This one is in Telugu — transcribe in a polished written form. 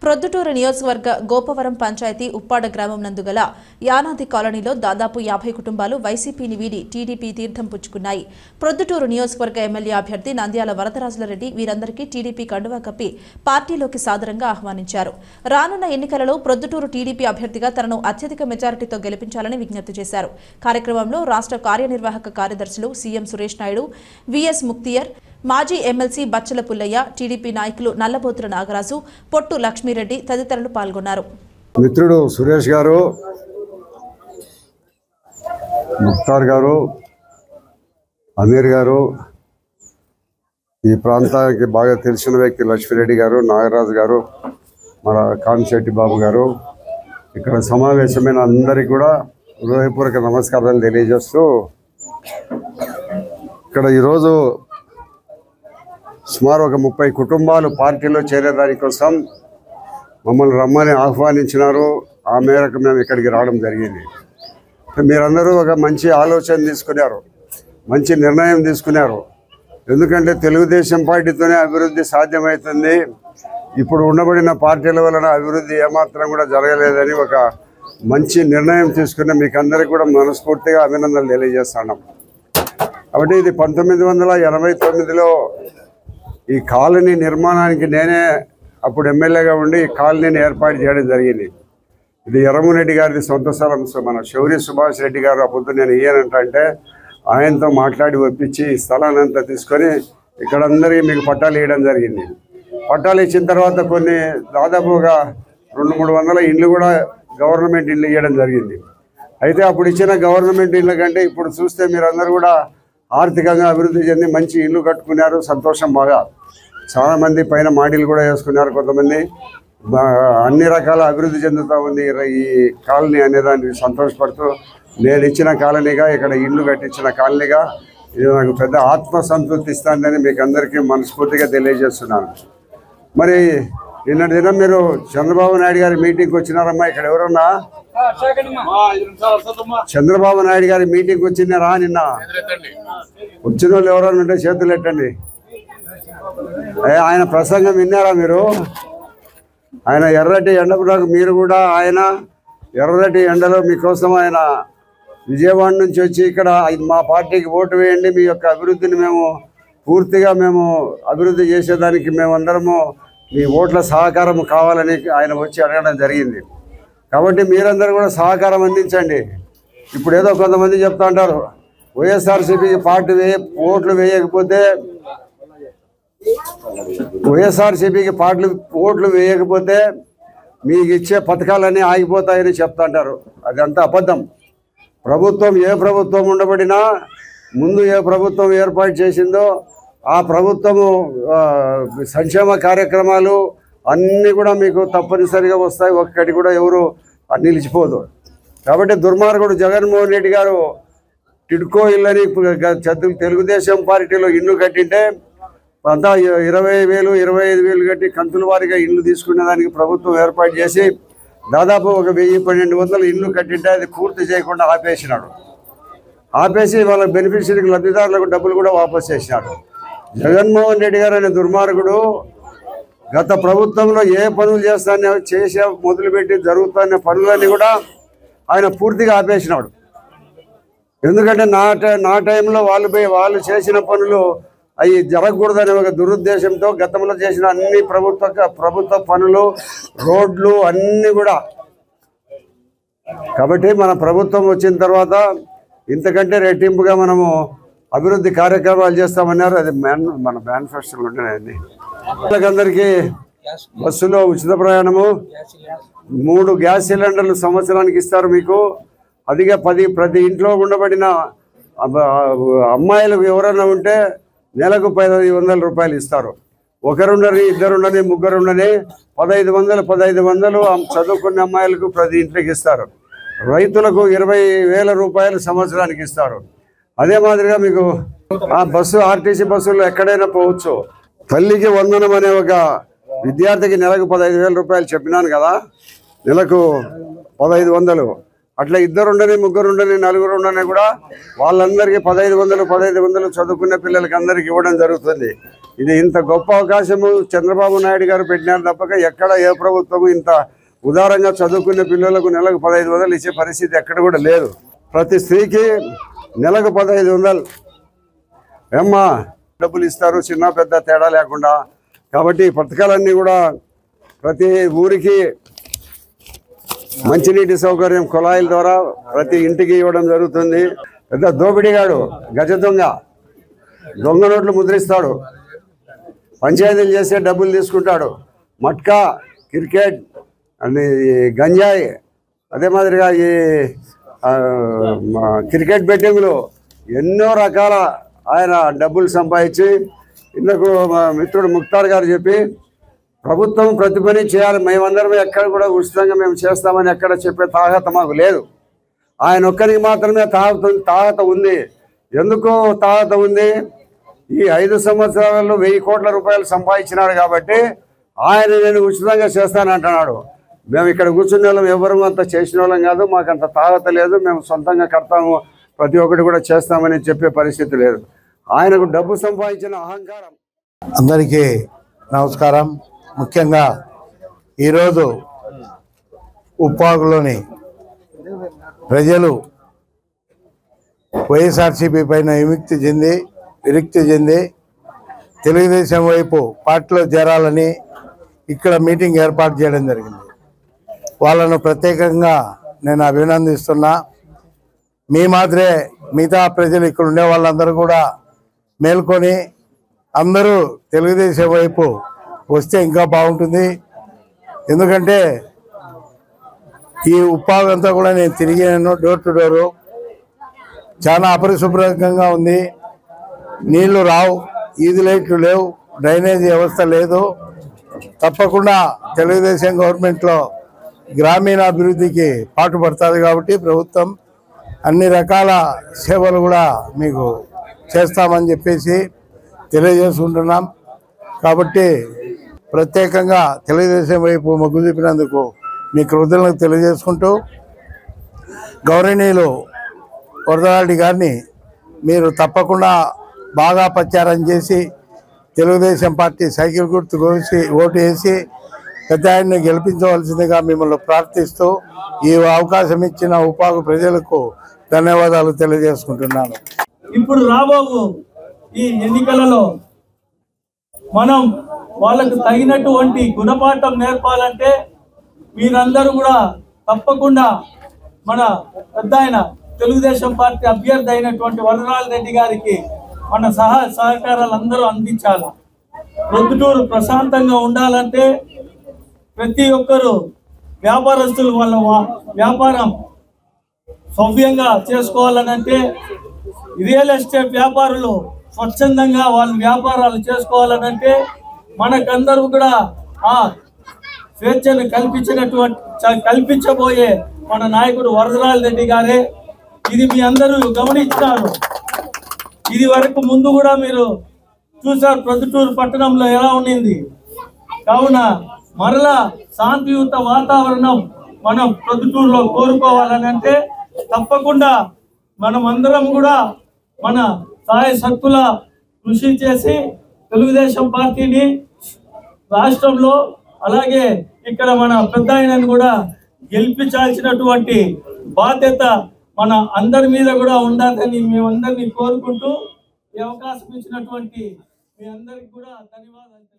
ప్రొద్దుటూరు నియోజకవర్గ గోపవరం పంచాయతీ ఉప్పాడ గ్రామం నందుగల యానాది కాలనీలో దాదాపు 50 కుటుంబాలు వైసీపీని వీడి టీడీపీ తీర్థం పుచ్చుకున్నాయి. ప్రొద్దుటూరు నియోజకవర్గ ఎమ్మెల్యే అభ్యర్థి నంద్యాల వరదరాజులరెడ్డి వీరందరికీ టీడీపీ కండువా కప్పి పార్టీలోకి సాదరంగా ఆహ్వానించారు. రానున్న ఎన్నికలలో ప్రొద్దుటూరు టీడీపీ అభ్యర్థిగా తనను అత్యధిక మెజారిటీతో గెలిపించాలని విజ్ఞప్తి చేశారు. కార్యక్రమంలో రాష్ట్ర కార్యనిర్వాహక కార్యదర్శులు సీఎం సురేష్ నాయుడు, విఎస్ ముక్తియర్, మాజీ ఎమ్మెల్సీ బచ్చల పుల్లయ్య, టీడీపీ నాయకులు నల్లబోతుల నాగరాజు, పొట్టు లక్ష్మీరెడ్డి తదితరులు పాల్గొన్నారు. మిత్రుడు సురేష్ గారు, ముక్తార్ గారు, అమీర్ గారు, ఈ ప్రాంతానికి బాగా తెలిసిన వ్యక్తి లక్ష్మీరెడ్డి గారు, నాగరాజు గారు, మన కామిశెట్టి బాబు గారు, ఇక్కడ సమావేశమైన అందరికీ కూడా హృదయపూర్వక నమస్కారాలు తెలియజేస్తూ, ఇక్కడ ఈరోజు సుమారు ఒక 30 కుటుంబాలు పార్టీలో చేరేదానికోసం మమ్మల్ని రమ్మని ఆహ్వానించినారు. ఆ మేరకు మేము ఇక్కడికి రావడం జరిగింది. మీరందరూ ఒక మంచి ఆలోచన తీసుకున్నారు, మంచి నిర్ణయం తీసుకున్నారు. ఎందుకంటే తెలుగుదేశం పార్టీతోనే అభివృద్ధి సాధ్యమవుతుంది. ఇప్పుడు ఉండబడిన పార్టీల వలన అభివృద్ధి ఏమాత్రం కూడా జరగలేదని ఒక మంచి నిర్ణయం తీసుకుని మీకు అందరికీ కూడా మనస్ఫూర్తిగా అభినందనలు తెలియజేస్తున్నాం. కాబట్టి ఇది 1989లో ఈ కాలనీ నిర్మాణానికి నేనే అప్పుడు ఎమ్మెల్యేగా ఉండి ఈ కాలనీని ఏర్పాటు చేయడం జరిగింది. ఇది ఎర్రమురెడ్డి గారిది సొంత స్థలం. మన శౌరి సుభాష్ రెడ్డి గారు అప్పుడు నేను ఇయ్యానంటే ఆయనతో మాట్లాడి ఒప్పించి ఈ స్థలాన్ని అంతా తీసుకొని ఇక్కడ అందరికీ మీకు పట్టాలు ఇవ్వడం జరిగింది. పట్టాలు ఇచ్చిన తర్వాత కొన్ని దాదాపుగా 200-300 ఇండ్లు కూడా గవర్నమెంట్ ఇల్లు ఇవ్వడం జరిగింది. అయితే అప్పుడు ఇచ్చిన గవర్నమెంట్ ఇళ్ళ కంటే ఇప్పుడు చూస్తే మీరందరూ కూడా ఆర్థికంగా అభివృద్ధి చెంది మంచి ఇల్లు కట్టుకున్నారు. సంతోషం. బాగా చాలామంది పైన మాడీలు కూడా వేసుకున్నారు. కొంతమంది అన్ని రకాల అభివృద్ధి చెందుతూ ఉంది ఈ కాలనీ అనేదానికి సంతోషపడుతూ, నేను ఇచ్చిన కాలనీగా, ఇక్కడ ఇల్లు కట్టించిన కాలనీగా ఇది నాకు పెద్ద ఆత్మసంతృప్తి ఇస్తుందని మీకు అందరికీ మనస్ఫూర్తిగా తెలియజేస్తున్నాను. మరి నిన్నటి దినం మీరు చంద్రబాబు నాయుడు గారి మీటింగ్కి వచ్చినారమ్మా. ఇక్కడ ఎవరన్నా చంద్రబాబు నాయుడు గారి మీటింగ్కి వచ్చినారా? నిన్న వచ్చిన వాళ్ళు ఎవరన్నా ఉంటే చేతులు ఎట్టండి. ఆయన ప్రసంగం విన్నారా మీరు? ఆయన ఎర్రటి ఎండకు మీరు కూడా ఆయన ఎర్రటి ఎండలో మీకోసం ఆయన విజయవాడ నుంచి వచ్చి ఇక్కడ మా పార్టీకి ఓటు వేయండి, మీ యొక్క అభివృద్ధిని మేము పూర్తిగా అభివృద్ధి చేసేదానికి మేమందరము మీ ఓట్ల సహకారం కావాలని ఆయన వచ్చి అడగడం జరిగింది. కాబట్టి మీరందరూ కూడా సహకారం అందించండి. ఇప్పుడు ఏదో కొంతమంది చెప్తా ఉంటారు వైఎస్ఆర్సీపీకి ఓట్లు వేయకపోతే మీకు ఇచ్చే పథకాలన్నీ ఆగిపోతాయని చెప్తుంటారు. అదంతా అబద్ధం. ఏ ప్రభుత్వం ఉండబడినా ముందు ఏ ప్రభుత్వం ఏర్పాటు చేసిందో ఆ ప్రభుత్వము సంక్షేమ కార్యక్రమాలు అన్నీ కూడా మీకు తప్పనిసరిగా వస్తాయి. ఒక్కటి కూడా ఎవరు నిలిచిపోదు. కాబట్టి దుర్మార్గుడు జగన్మోహన్ రెడ్డి గారు టిడ్కో ఇళ్ళని తెలుగుదేశం పార్టీలో ఇల్లు కట్టింటే అంతా 20,000, 25,000 కట్టి కంతుల వారిగా ఇల్లు తీసుకునే దానికి ప్రభుత్వం ఏర్పాటు చేసి దాదాపు ఒక 1,000-1,200 ఇల్లు కట్టింటే అది పూర్తి చేయకుండా ఆపేసి వాళ్ళ బెనిఫిషరీకి లబ్ధిదారులకు డబ్బులు కూడా వాపసు చేసినాడు. జగన్మోహన్ రెడ్డి గారు అనే దుర్మార్గుడు గత ప్రభుత్వంలో ఏ పనులు మొదలుపెట్టి జరుగుతున్న పనులన్నీ కూడా ఆయన పూర్తిగా ఆపేసినాడు. ఎందుకంటే నా టైంలో వాళ్ళు చేసిన పనులు అవి జరగకూడదనే ఒక దురుద్దేశంతో గతంలో చేసిన అన్ని ప్రభుత్వ పనులు, రోడ్లు అన్నీ కూడా. కాబట్టి మన ప్రభుత్వం వచ్చిన తర్వాత ఇంతకంటే రెట్టింపుగా మనము అభివృద్ధి కార్యక్రమాలు చేస్తామన్నారు. అది మన మేనిఫెస్టోలో ఉంటున్నాయండి. వాళ్ళకందరికీ బస్సులో ఉచిత ప్రయాణము, 3 గ్యాస్ సిలిండర్లు సంవత్సరానికి ఇస్తారు మీకు. అదిగా ప్రతి ఇంట్లో ఉండబడిన అమ్మాయిలకు ఎవరైనా ఉంటే నెలకు 1,500 రూపాయలు ఇస్తారు. ఒకరుండని, ఇద్దరుండని, ముగ్గురుండని 1,500 చదువుకున్న అమ్మాయిలకు ప్రతి ఇంట్లోకి ఇస్తారు. రైతులకు 20,000 రూపాయలు సంవత్సరానికి ఇస్తారు. అదే మాదిరిగా మీకు ఆ ఆర్టీసీ బస్సుల్లో ఎక్కడైనా పోవచ్చు. తల్లికి వందనం అనే ఒక విద్యార్థికి నెలకు 15,000 రూపాయలు చెప్పినాను కదా, నెలకు 1,500. అట్లా ఇద్దరు ఉండని, ముగ్గురు ఉండని, నలుగురు ఉండని కూడా వాళ్ళందరికీ 1500 చదువుకునే పిల్లలకి అందరికి ఇవ్వడం జరుగుతుంది. ఇది ఇంత గొప్ప అవకాశము చంద్రబాబు నాయుడు గారు పెట్టినారు తప్పక ఎక్కడ ఏ ప్రభుత్వము ఇంత ఉదారంగా చదువుకునే పిల్లలకు నెలకు 1500 ఇచ్చే పరిస్థితి ఎక్కడ కూడా లేదు. ప్రతి స్త్రీకి నెలకు 1500 ఏమ్మా డబ్బులు ఇస్తారు, చిన్న పెద్ద తేడా లేకుండా. కాబట్టి ఈ పథకాలన్నీ కూడా ప్రతి ఊరికి మంచినీటి సౌకర్యం కుళాయిల ద్వారా ప్రతి ఇంటికి ఇవ్వడం జరుగుతుంది. పెద్ద దోపిడీగాడు, గజ దొంగ నోట్లు ముద్రిస్తాడు, పంచాయతీలు చేసే డబ్బులు తీసుకుంటాడు, మట్కా, క్రికెట్ అని గంజాయి, అదే మాదిరిగా ఈ క్రికెట్ బెట్టింగ్లు ఎన్నో రకాల ఆయన డబ్బులు సంపాదించి ఇందుకు మా మిత్రుడు ముక్తార్ గారు చెప్పి ప్రభుత్వం ప్రతి పని చేయాలి, మేమందరం ఎక్కడ కూడా ఉచితంగా మేము చేస్తామని ఎక్కడ చెప్పే తాహత మాకు లేదు. ఆయన ఒక్కరికి మాత్రమే తాహత ఉంది. ఎందుకు తాహత ఉంది? ఈ 5 సంవత్సరాలలో 1000 కోట్ల రూపాయలు సంపాదించినాడు కాబట్టి ఆయన నేను ఉచితంగా చేస్తానంటున్నాడు. మేము ఇక్కడ కూర్చునే వాళ్ళం ఎవరు అంత చేసిన వాళ్ళం కాదు, మాకు అంత తాహత లేదు, మేము సొంతంగా కడతాము, ప్రతి ఒక్కటి కూడా చేస్తామని చెప్పే పరిస్థితి లేదు. ఆయనకు డబ్బు సంపాదించిన అహంకారం. అందరికీ నమస్కారం. ముఖ్యంగా ఈరోజు ఉప్పాకులోని ప్రజలు వైఎస్ఆర్సీపీ పైన విరక్తి చెంది తెలుగుదేశం వైపు పార్టీలో చేరాలని ఇక్కడ మీటింగ్ ఏర్పాటు చేయడం జరిగింది. వాళ్ళను ప్రత్యేకంగా నేను అభినందిస్తున్నా. మీ మాదిరే మిగతా ప్రజలు ఇక్కడ ఉండే వాళ్ళందరూ కూడా మేల్కొని అందరూ తెలుగుదేశం వైపు వస్తే ఇంకా బాగుంటుంది. ఎందుకంటే ఈ ఉప్పాగంతా కూడా నేను తిరిగాను, డోర్ టు డోరు. చాలా అపరిశుభ్రంగా ఉంది, నీళ్లు రావు, ఈది లైట్లు లేవు, డ్రైనేజీ వ్యవస్థ లేదు. తప్పకుండా తెలుగుదేశం గవర్నమెంట్లో గ్రామీణాభివృద్ధికి పాటుపడుతుంది కాబట్టి ప్రభుత్వం అన్ని రకాల సేవలు కూడా మీకు చేస్తామని చెప్పేసి తెలియజేసుకుంటున్నాం. కాబట్టి ప్రత్యేకంగా తెలుగుదేశం వైపు మొగ్గు చూపినందుకు మీ కృతజ్ఞతలు తెలియజేసుకుంటూ, గౌరవనీయులు వరదరారెడ్డి గారిని మీరు తప్పకుండా బాగా ప్రచారం చేసి తెలుగుదేశం పార్టీ సైకిల్ గుర్తు గురించి ఓటు వేసి పెద్ద ఆయన్ని గెలిపించవలసిందిగా మిమ్మల్ని ప్రార్థిస్తూ ఈ అవకాశం ఇచ్చిన ఉపాధి ప్రజలకు ధన్యవాదాలు తెలియజేసుకుంటున్నాను. ఇప్పుడు రాబోవు ఈ ఎన్నికలలో మనం వాళ్ళకు తగినటువంటి గుణపాఠం నేర్పాలంటే మీరందరూ కూడా తప్పకుండా మన పెద్ద ఆయన తెలుగుదేశం పార్టీ అభ్యర్థి అయినటువంటి వరదరారెడ్డి గారికి మన సహకారాలు అందరూ అందించాలి. ప్రొద్దుటూరు ప్రశాంతంగా ఉండాలంటే ప్రతి ఒక్కరూ వ్యాపారస్తులు వాళ్ళ వ్యాపారం సవ్యంగా చేసుకోవాలనంటే, రియల్ ఎస్టేట్ వ్యాపారులు స్వచ్ఛందంగా వాళ్ళ వ్యాపారాలు చేసుకోవాలనంటే మనకందరూ కూడా ఆ స్వేచ్ఛను కల్పించబోయే మన నాయకుడు వరదరారెడ్డి గారే. ఇది మీ అందరూ గమనించారు. ఇది వరకు ముందు కూడా మీరు చూసారు ప్రొద్దుటూరు పట్టణంలో ఎలా ఉండింది. కావున మరలా శాంతియుత వాతావరణం మనం ప్రొద్దుటూరులో కోరుకోవాలని అంటే తప్పకుండా మనం అందరం కూడా మన సాయ శక్తుల కృషి చేసి తెలుగుదేశం పార్టీని రాష్ట్రంలో అలాగే ఇక్కడ మన పెద్ద ఆయనను కూడా గెలిపించాల్సినటువంటి బాధ్యత మన అందరి మీద కూడా ఉండాలని మేమందరినీ కోరుకుంటూ ఈ అవకాశం ఇచ్చినటువంటి మీ అందరికి కూడా ధన్యవాదాలు.